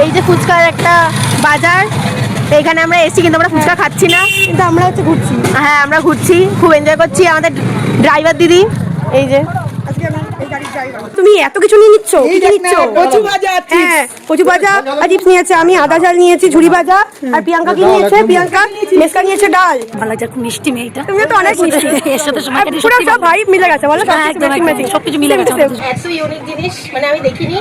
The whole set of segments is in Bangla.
এই যে ফুচকার একটা বাজার, এইখানে আমরা এসেছি কিন্তু আমরা ফুচকা খাচ্ছি না, কিন্তু আমরা হচ্ছে ঘুরছি। হ্যাঁ আমরা ঘুরছি, খুব এনজয় করছি। আমাদের ড্রাইভার দিদি এই যে, তুমি এত কিছু নিয়ে নিচ্ছ, কি কি নিচ্ছ? কচু ভাজা, হ্যাঁ কচু ভাজা আর চিপস নিয়েছে, আমি আদা ঝাল নিয়েছি, ঝুড়ি ভাজা। আর প্রিয়াঙ্কা কি নিয়েছে? প্রিয়াঙ্কা মেসকা নিয়েছে ডাল। ভালো লাগছে, খুব মিষ্টি মেয়েটা। তুমি তো অনেক মিষ্টি, এর সাথে সময় কাটিয়ে পুরো সত্যি সব ভাই মিলে গেছে বলো, হ্যাঁ, একদম একদম সবকিছু মিলে গেছে আমাদের। এত ইউনিক জিনিস মানে আমি দেখিনি।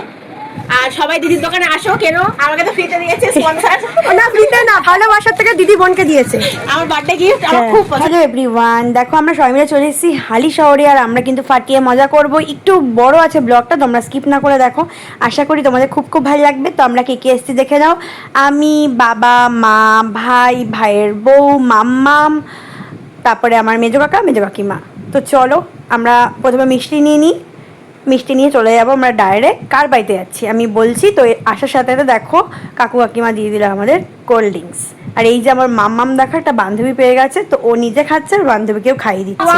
আর সবাই দিদির দোকানে আসো কেন, আমাকে তো ফ্রিতে দিয়েছে স্পন্সর। না ফ্রিতে না, ভালোবাসার থেকে দিদি বোনকে দিয়েছে। আমার বার্থডে গিফট আমার খুব পছন্দ। হ্যালো এভরিওয়ান, দেখো আমরা সবাই মিলে চলে এসেছি হালি শহরে, আর আমরা কিন্তু ফাটিয়ে মজা করব। একটু বড় আছে ব্লগটা, তোমরা স্কিপ না করে দেখো, আশা করি তোমাদের খুব খুব ভালো লাগবে। তো আমরা কে কে এসেছি দেখে নাও। আমি, বাবা, মা, ভাই, ভাইয়ের বউ, মাম্মাম, তারপরে আমার মেজো কাকা, মেজো কাকিমা। তো চলো আমরা প্রথমে মিষ্টি নিয়ে নিই, মিষ্টি নিয়ে চলে যাবো আমরা ডাইরেক্ট কার বাড়িতে যাচ্ছি আমি বলছি। তো আসার সাথে সাথে দেখো কাকু কাকিমা দিয়ে দিল আমাদের কোল্ড ড্রিঙ্কস। আর এই যে আমার মাম্মাম দেখা একটা বান্ধবী পেয়ে গেছে, তো ও নিজে খাচ্ছে আর বান্ধবীকেও খাইয়ে দিচ্ছে।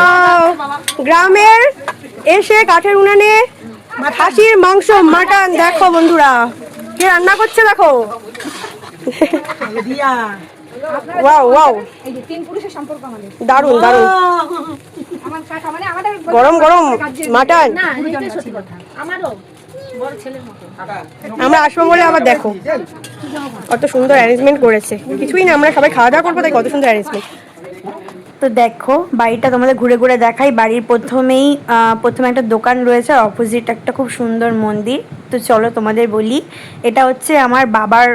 গ্রামের এসে কাঠের উনানে খাসির মাংস, মাটন, দেখো বন্ধুরা কে রান্না করছে দেখো। ওয়াও ওয়াও, দারুন দারুন, গরম গরম মাটন। আমরা আসবো বলে আবার দেখো কত সুন্দর অ্যারেঞ্জমেন্ট করেছে। কিছুই না, আমরা সবাই খাওয়া দাওয়া করবো, তাই কত সুন্দর অ্যারেঞ্জমেন্ট। তো দেখো বাড়িটা তোমাদের ঘুরে ঘুরে দেখাই। বাড়ির প্রথমে একটা দোকান রয়েছে, আর অপোজিট একটা খুব সুন্দর মন্দির। তো চলো তোমাদের বলি, এটা হচ্ছে আমার বাবার,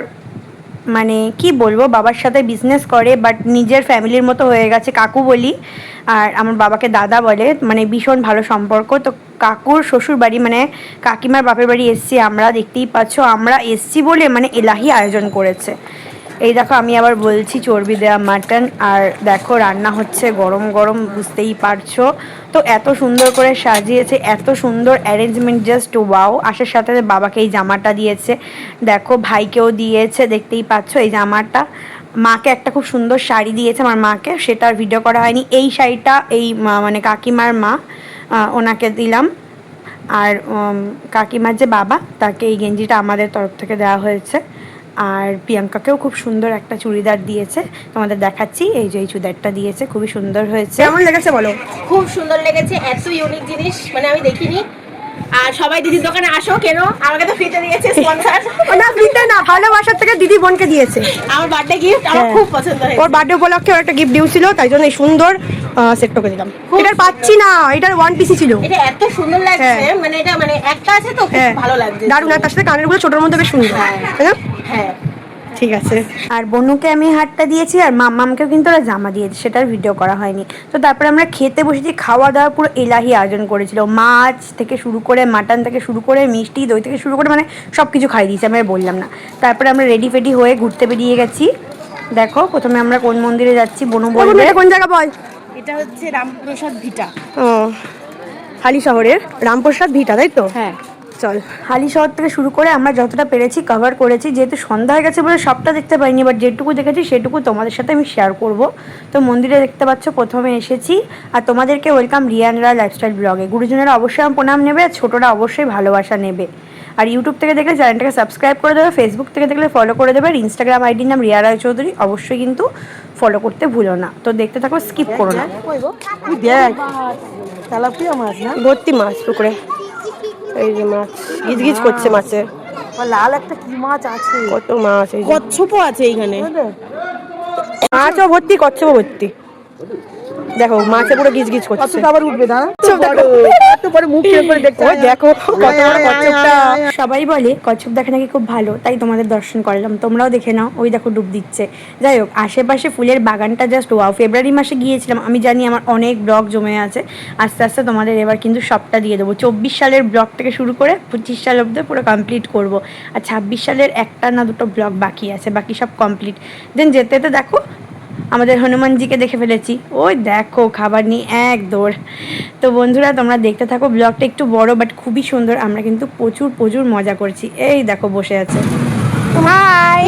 মানে কি বলবো, বাবার সাথে বিজনেস করে বাট নিজের ফ্যামিলির মতো হয়ে গেছে, কাকু বলি। আর আমার বাবাকে দাদা বলে, মানে ভীষণ ভালো সম্পর্ক। তো কাকুর শ্বশুর বাড়ি মানে কাকিমার বাপের বাড়ি এসছি আমরা, দেখতেই পাচ্ছ আমরা এসছি বলে মানে এলাহি আয়োজন করেছে। এই দেখো আমি আবার বলছি চর্বি দেওয়া মাটন, আর দেখো রান্না হচ্ছে গরম গরম, বুঝতেই পারছো। তো এত সুন্দর করে সাজিয়েছে, এত সুন্দর অ্যারেঞ্জমেন্ট, জাস্ট ওয়াও। আসার সাথে সাথে বাবাকে এই জামাটা দিয়েছে, দেখো ভাইকেও দিয়েছে, দেখতেই পাচ্ছ এই জামাটা। মাকে একটা খুব সুন্দর শাড়ি দিয়েছে আমার মাকে, সেটা আর ভিডিও করা হয়নি। এই শাড়িটা এই মানে কাকিমার মা, ওনাকে দিলাম। আর কাকিমার যে বাবা, তাকে এই গেঞ্জিটা আমাদের তরফ থেকে দেওয়া হয়েছে। আর প্রিয়াঙ্কাকেও খুব সুন্দর একটা চুড়িদার দিয়েছে, তোমাদের দেখাচ্ছি। এই যে এই চুড়িদারটা দিয়েছে, খুবই সুন্দর হয়েছে। কেমন লেগেছে বলো? খুব সুন্দর লেগেছে, এত ইউনিক জিনিস মানে আমি দেখিনি। আর সবাই দিদির দোকানে আসো কেন, আমাকে তো ফ্রিতে দিয়েছে স্পন্সর। না ফ্রিতে না, ভালোবাসার থেকে দিদি বোনকে দিয়েছে। আমার বার্থডে গিফট আমার খুব পছন্দ হয়েছে। ওর বার্থডে উপলক্ষে ওর একটা গিফট দিয়েছিল, তাই জন্য এই সুন্দর সেটটাকে দিলাম। এটার পাচ্ছি না, এটার ওয়ান পিসই ছিল। এটা এত সুন্দর লাগছে, মানে এটা মানে একটা আছে তো খুব ভালো লাগছে, দারুণ। আর তার সাথে কানের গুলো ছোটোর মধ্যে বেশ সুন্দর, তাই না? হ্যাঁ ঠিক আছে। আর বনুকে আমি হারটা দিয়েছি, আর মাম্মামকেও কিন্তু ওরা জামা দিয়েছে, সেটার ভিডিও করা হয়নি। তো তারপরে আমরা খেতে বসেছি, খাওয়া দাওয়া পুরো এলাহি আয়োজন করেছিল। মাছ থেকে শুরু করে, মাটন থেকে শুরু করে, মিষ্টি দই থেকে শুরু করে, মানে সব কিছু খাই দিয়েছি, আমি বললাম না। তারপরে আমরা রেডি ফেডি হয়ে ঘুরতে বেরিয়ে গেছি। দেখো প্রথমে আমরা কোন মন্দিরে যাচ্ছি, বনু বলবে। কোন জায়গা বল? এটা হচ্ছে রামপ্রসাদ ভিটা। ও, হালি শহরের রামপ্রসাদ ভিটা, তাই তো? হ্যাঁ চল। হালি শহর থেকে শুরু করে আমরা যতটা পেরেছি কভার করেছি, যেহেতু সন্ধ্যা হয়ে গেছে বলে সবটা দেখতে পাইনি, বাট যেটুকু দেখেছি সেটুকু তোমাদের সাথে আমি শেয়ার করব। তো মন্দিরে দেখতে পাচ্ছ প্রথমে এসেছি, আর তোমাদেরকে ওয়েলকাম রিয়ানরা লাইফস্টাইল ব্লগে। গুরুজনেরা অবশ্যই আমার প্রণাম নেবে, আর ছোটরা অবশ্যই ভালোবাসা নেবে। আর ইউটিউব থেকে দেখলে চ্যানেলটাকে সাবস্ক্রাইব করে দেবে, ফেসবুক থেকে দেখলে ফলো করে দেবে, আর ইনস্টাগ্রাম আইডির নাম রিয়া রায় চৌধুরী, অবশ্যই কিন্তু ফলো করতে ভুলো না। তো দেখতে থাকো, স্কিপ করো না। দেখ তেলাপিয়া মাছ না, ভর্তি মাছ পুকুরে। এই যে মাছ গিজ গিজ করছে, মাছে লাল একটা কি মাছ আছে, কত মাছ। এই কচ্ছপও আছে এইখানে, মাছও ভর্তি, কচ্ছপও ভর্তি। দেখো মাছে পুরো গিজ গিজ করছে। আবার উঠবে না, এত বড় মুখ করে দেখতে। ওই দেখো কত বড় কচ্ছপটা। সবাই বলে কচ্ছপ দেখা নাকি খুব ভালো, তাই তোমাদের দর্শন করলাম, তোমরাও দেখে নাও। ওই দেখো ডুব দিচ্ছে। যাই হোক, আশেপাশে ফুলের বাগানটা জাস্ট ওয়াও। ফেব্রুয়ারি মাসে গিয়েছিলাম, আমি জানি আমার অনেক ব্লগ জমে আছে, আস্তে আস্তে তোমাদের এবার কিন্তু সবটা দিয়ে দেবো। 24 সালের ব্লগ থেকে শুরু করে 25 সাল অব্দি পুরো কমপ্লিট করব। আর 26 সালের একটা না দুটো ব্লগ বাকি আছে, বাকি সব কমপ্লিট। দেন যেতে যেতে দেখো আমাদের হনুমানজিকে দেখে ফেলেছি, ওই দেখো খাবার নিয়ে এক দৌড়। তো বন্ধুরা তোমরা দেখতে থাকো, ব্লগটা একটু বড় বাট খুবই সুন্দর। আমরা কিন্তু প্রচুর প্রচুর মজা করছি। এই দেখো বসে আছে, হাই।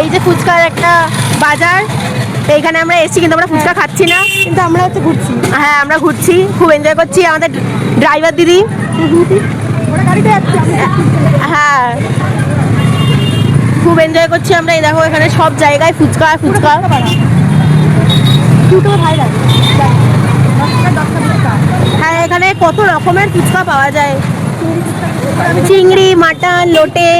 এই যে ফুচকার একটা বাজার, এইখানে আমরা এসেছি কিন্তু আমরা ফুচকা খাচ্ছি না, কিন্তু আমরা হচ্ছে ঘুরছি। হ্যাঁ আমরা ঘুরছি, খুব এনজয় করছি। আমাদের ড্রাইভার দিদি হ্যাঁ, খুব এনজয় করছি আমরা। এই দেখো এখানে সব জায়গায় ফুচকা ফুচকা। হ্যাঁ, এখানে কত রকমের ফুচকা পাওয়া যায়, চিংড়ি, মাটন, লোটে।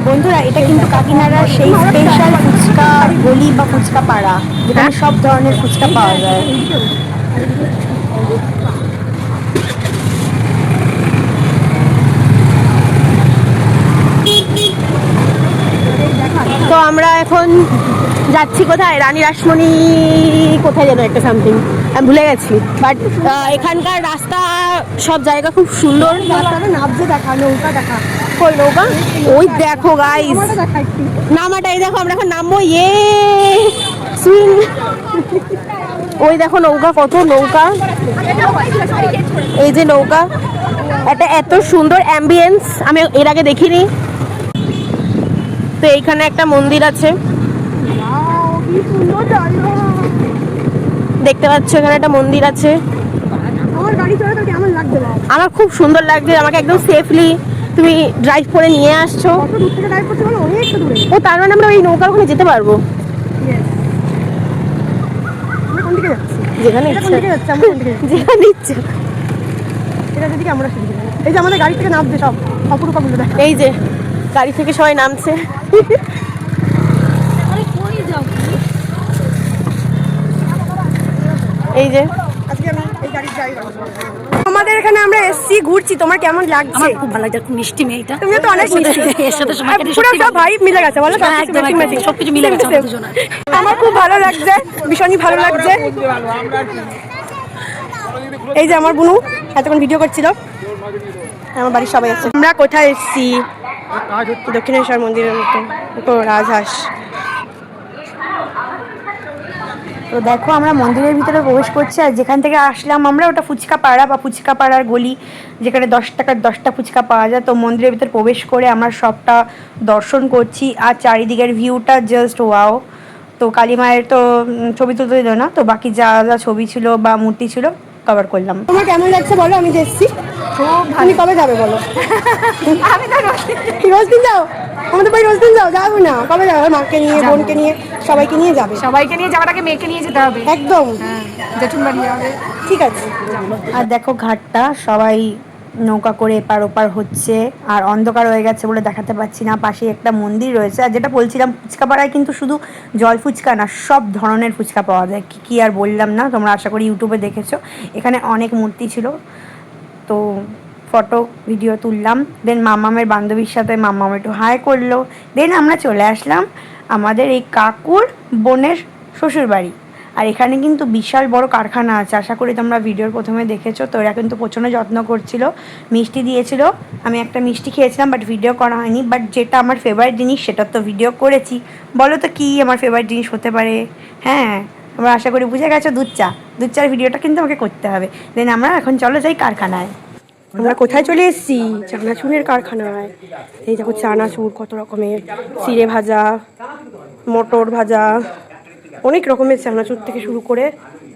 বন্ধুরা এটা কিন্তু কাকিনাড়ার সেই স্পেশাল ফুচকা গলি বা ফুচকা পাড়া, যেখানে সব ধরনের ফুচকা পাওয়া যায়। তো আমরা এখন যাচ্ছি কোথায়, রানী রাসমণি কোথায় যেন একটা সামথিং, আমি ভুলে গেছি। বাট এখানকার রাস্তা সব জায়গা খুব সুন্দর। নামছে দেখা, নৌকা দেখা, ওই নৌকা, ওই দেখো গাইস নামাটা, এই দেখো আমরা এখন নামবো। সুইং, ওই দেখো নৌকা, কত নৌকা, এই যে নৌকা, এটা এত সুন্দর অ্যাম্বিয়েন্স আমি এর আগে দেখিনি। তো এইখানে একটা মন্দির আছে, দেখতে পাচ্ছ এখানে একটা মন্দির আছে। আমার গাড়ি চলাতে কেমন লাগছে? আমার খুব সুন্দর লাগছে, আমাকে একদম সেফলি তুমি ড্রাইভ করে নিয়ে আসছো। কত দূর থেকে ড্রাইভ করতে বলো? অনেকটা দূরে। ও তার মানে আমরা ওই নৌকার ওখানে যেতে পারবো, আমরা কোন দিকে যাচ্ছি? যেখানে এটা কোন ইচ্ছা, দিকে যাচ্ছে? আমরা কোন দিকে যাচ্ছি? যেখানে ইচ্ছা। এটা যেদিকে আমরা সেদিকে যাবো। এই যে আমাদের গাড়ি থেকে নামছে সব অপরূপাগুলো দেখ। এই যে গাড়ি থেকে সবাই নামছে। এই যে আজকে আমি এই গাড়ির ড্রাইভার। আমাদের এখানে আমরা এসছি, ঘুরছি, তোমার কেমন লাগছে? আমার খুব ভালো লাগছে, খুব মিষ্টি মেয়েটা। তুমি তো অনেক মিষ্টি। এর সাথে সময় কাটিয়ে পুরো সত্যি সব ভাই মিলে গেছে বলো, হ্যাঁ, একদম একদম, সবকিছু মিলে গেছে আমাদের দুজনের। আমার খুব ভালো লাগছে, ভীষণই ভালো লাগছে। এই যে আমার বুনু এতক্ষণ ভিডিও করছিল, আমার বাড়ির সবাই আছে। আমরা কোথায় এসেছি? দক্ষিণেশ্বর মন্দিরের মতো রাজহাঁস। তো দেখো আমরা মন্দিরের ভিতরে প্রবেশ করছি, আর যেখান থেকে আসলাম আমরা ওটা ফুচকা পাড়া বা ফুচকা পাড়ার গলি, যেখানে 10 টাকার 10টা ফুচকা পাওয়া যায়। তো মন্দিরের ভিতরে প্রবেশ করে আমরা সবটা দর্শন করছি, আর চারিদিকের ভিউটা জাস্ট ওয়াও। তো কালী মায়ের তো ছবি তুলতে দিল না, তো বাকি যা যা ছবি ছিল বা মূর্তি ছিল কভার করলাম। তোমার কেমন লাগছে বলো? আমি দেখছি তুমি কবে যাবে বলো? আমি তো রোজ দিন যাও, আমাদের বাড়ি রোজ দিন যাও, যাবো না, কবে যাবে? মাকে নিয়ে, বোনকে নিয়ে, সবাইকে নিয়ে যাবে। সবাইকে নিয়ে যাওয়ার আগে মেয়েকে নিয়ে যেতে হবে। একদম, জেঠুন বাড়ি যাবে। ঠিক আছে। আর দেখো ঘাটটা, সবাই নৌকা করে এপার ওপার হচ্ছে, আর অন্ধকার হয়ে গেছে বলে দেখাতে পাচ্ছি না। পাশে একটা মন্দির রয়েছে, আর যেটা বলছিলাম ফুচকা পাড়ায় কিন্তু শুধু জল ফুচকা না, সব ধরনের ফুচকা পাওয়া যায়। কি আর বললাম না, তোমরা আশা করি ইউটিউবে দেখেছো। এখানে অনেক মূর্তি ছিল, তো ফটো ভিডিও তুললাম। দেন মামামের বান্ধবীর সাথে মামাম একটু হাই করলো। দেন আমরা চলে আসলাম আমাদের এই কাকুর বোনের শ্বশুর বাড়ি। আর এখানে কিন্তু বিশাল বড় কারখানা আছে, আশা করি তোমরা ভিডিওর প্রথমে দেখেছো। তো এরা কিন্তু প্রচণ্ড যত্ন করছিল, মিষ্টি দিয়েছিল। আমি একটা মিষ্টি খেয়েছিলাম, বাট ভিডিও করা হয়নি। বাট যেটা আমার ফেভারিট জিনিস সেটা তো ভিডিও করেছি। বলো তো কি আমার ফেভারিট জিনিস হতে পারে? হ্যাঁ, তোমরা আশা করি বুঝে গেছো, দুধ চা। দুধ চার ভিডিওটা কিন্তু আমাকে করতে হবে। দেন আমরা এখন চলো যাই কারখানায়। আমরা কোথায় চলে এসেছি? চানাচুরের কারখানায়। এই দেখো চানাচুর কত রকমের, চিড়ে ভাজা, মটর ভাজা, অনেক রকমের চানাচুর থেকে শুরু করে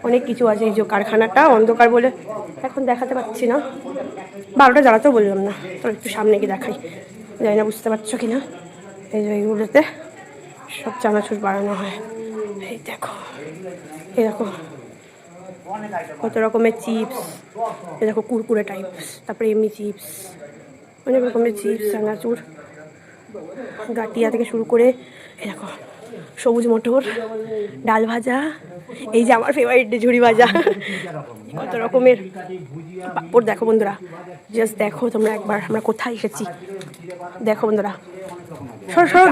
অনেক কিছু আছে। এই যে কারখানাটা অন্ধকার বলে এখন দেখাতে পাচ্ছি না, 12টা জ্বালাতেও বললাম না। তো একটু সামনে গিয়ে দেখাই, জানি না বুঝতে পারছো কি না। এই যে এইগুলোতে সব চানাচুর বানানো হয়। এই দেখো, এই দেখো কত রকমের চিপস, এই দেখো কুরকুরে টাইপস, তারপরে এমনি চিপস, অনেক রকমের চিপস, চানাচুর, গাটিয়া থেকে শুরু করে এই দেখো সবুজ মটর, ডাল ভাজা, এই যে আমার ফেভারিট ঝুড়ি ভাজা, কত রকমের পাপড়। দেখো বন্ধুরা, জাস্ট দেখো তোমরা একবার আমরা কোথায় এসেছি। দেখো বন্ধুরা,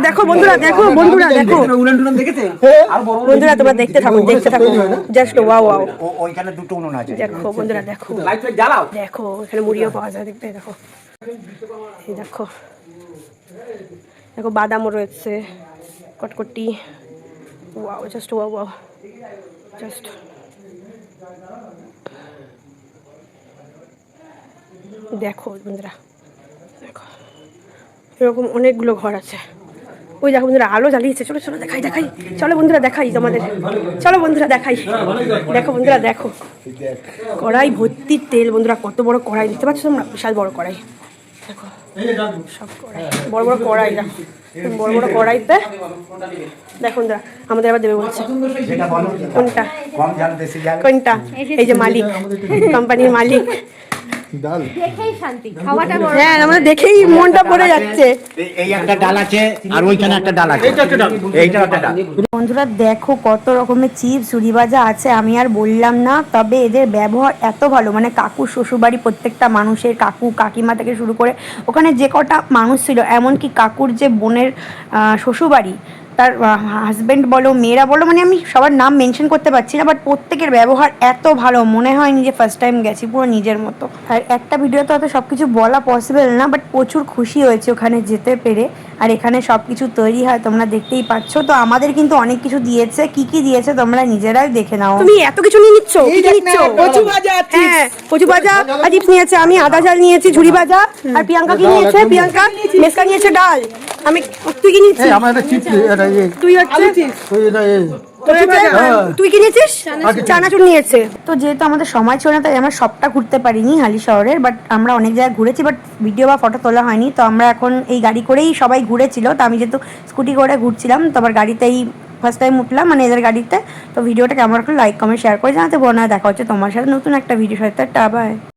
দেখো বন্ধুরা, দেখো বন্ধুরা, দেখো বন্ধুরা, তোমরা দেখতে থাকো, দেখতে থাকো, জাস্ট ওয়াও ওয়াও। ওইখানে দুটো উনুন আছে। দেখো বন্ধুরা, দেখো দেখো এখানে মুড়িও পাওয়া যায়, দেখবে দেখো, এই দেখো দেখো বাদামও রয়েছে, কটকটি, wow, just wow wow, just দেখো বন্ধুরা, দেখো এরকম অনেকগুলো ঘর আছে। ওই দেখো বন্ধুরা আলো জ্বালিয়েছে, চলো চলো দেখাই দেখাই, চলো বন্ধুরা দেখাই তোমাদের, চলো বন্ধুরা দেখাই। দেখো বন্ধুরা, দেখো কড়াই ভর্তি তেল বন্ধুরা, কত বড় কড়াই দেখতে পাচ্ছ তোমরা, বিশাল বড় কড়াই। সব কড়াই, বড় বড় কড়াই, দেখো বড় বড় কড়াইতে দেখুন দা আমাদের আবার দেবে বলছে। কোনটা কোনটা? এই যে মালিক, কোম্পানির মালিক। হ্যাঁ, আমাদের দেখেই মনটা পড়ে যাচ্ছে। এই একটা ডাল আছে আর ওইখানে একটা ডাল আছে, এইটা একটা ডাল। বন্ধুরা দেখো কত রকমের চিপস ঝুড়ি ভাজা আছে, আমি আর বললাম না। তবে এদের ব্যবহার এত ভালো, মানে কাকুর শ্বশুরবাড়ি প্রত্যেকটা মানুষের, কাকু কাকিমা থেকে শুরু করে ওখানে যে কটা মানুষ ছিল, এমনকি কাকুর যে বোনের শ্বশুরবাড়ি, তার হাজব্যান্ড বলো, মেয়েরা বলো, মানে আমি সবার নাম মেনশন করতে পারছি না, বাট প্রত্যেকের ব্যবহার এত ভালো, মনে হয় নিজে ফার্স্ট টাইম গেছি, পুরো নিজের মতো। আর একটা ভিডিওতে অত সব কিছু বলা পসিবল না, বাট প্রচুর খুশি হয়েছে ওখানে যেতে পেরে। আর এখানে সব কিছু তৈরি হয়, তোমরা দেখতেই পাচ্ছ। তো আমাদের কিন্তু অনেক কিছু দিয়েছে, কি কি দিয়েছে তোমরা নিজেরাই দেখে নাও। তুমি এত কিছু নিয়ে নিচ্ছ, কি কি নিচ্ছ? কচু ভাজা, হ্যাঁ, কচু ভাজা আর চিপস নিয়েছে, আমি আদা ঝাল নিয়েছি, ঝুড়ি ভাজা। আর প্রিয়াঙ্কা কি নিয়েছে? প্রিয়াঙ্কা মেসকা নিয়েছে ডাল। আমি, তুই কি নিয়েছিস? আমার একটা চিপস, এটা তুই হচ্ছে তুই কি নিয়েছিস? চানাচুর নিয়েছে। তো যেহেতু আমাদের সময় ছিল না, তাই আমরা সবটা ঘুরতে পারিনি হালি শহরের, বাট আমরা অনেক জায়গায় ঘুরেছি, বাট ভিডিও বা ফটো তোলা হয়নি। তো আমরা এখন এই গাড়ি করেই সবাই ঘুরেছিল, তো আমি যেহেতু স্কুটি করে ঘুরছিলাম, তো আবার গাড়িতেই ফার্স্ট টাইম উঠলাম, মানে এদের গাড়িতে। তো ভিডিওটা কেমন লাগলো লাইক কমেন্ট শেয়ার করে জানাতে ভুলো না। দেখা হচ্ছে তোমার সাথে নতুন একটা ভিডিও সাথে। Tata, by.